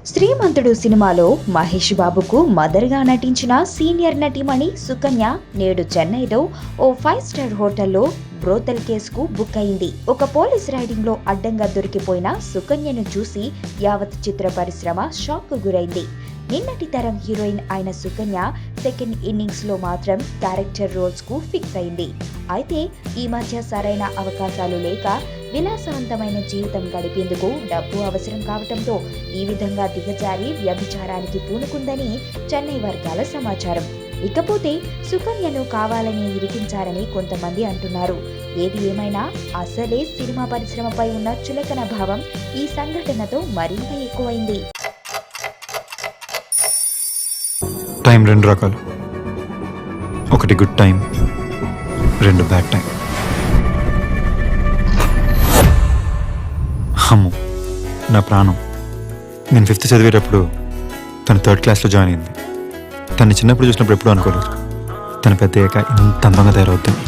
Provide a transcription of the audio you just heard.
శ్రీమంతుడు సినిమాలో మహేష్ బాబుకు మదర్గా నటించిన సీనియర్ నటీమణి సుకన్య నేడు చెన్నైలో ఓ 5 స్టార్ హోటల్లో బ్రోతల్ కేసుకు బుక్ అయింది. ఒక పోలీస్ రైడింగ్ లో అడ్డంగా దొరికిపోయిన సుకన్యను చూసి యావత్ చిత్ర పరిశ్రమ షాక్ కు గురైంది. నిన్నటి తరం హీరోయిన్ అయిన సుకన్య సెకండ్ ఇన్నింగ్స్ లో మాత్రం క్యారెక్టర్ రోల్స్ కు ఫిక్స్ అయింది. అయితే ఈ మధ్య సరైన అవకాశాలు లేక విలాసవంతమైన జీవితం గడిపేందుకు డబ్బు అవసరం కావటంతో ఈ విధంగా దిగజారి వ్యభిచారానికి పూనుకుందని చెన్నై వర్గాల సమాచారం. ఇకపోతే సుకన్యను కావాలని ఇరికించారని కొంతమంది అంటున్నారు. ఏది ఏమైనా అసలే సినిమా పరిశ్రమపై ఉన్న చులకన భావం ఈ సంఘటనతో మరింత ఎక్కువైంది. టైం రెండు రకాలు, ఒకటి గుడ్ టైం, రెండు బ్యాడ్ టైం. అమ్ము నా ప్రాణం. నేను 5th చదివేటప్పుడు తను 3rd క్లాస్లో జాయిన్ అయింది. తను చిన్నప్పుడు చూసినప్పుడు ఎప్పుడూ అనుకోలేదు తను పెద్ద అయ్యాక ఇంత అందంగా తయారవుతుంది.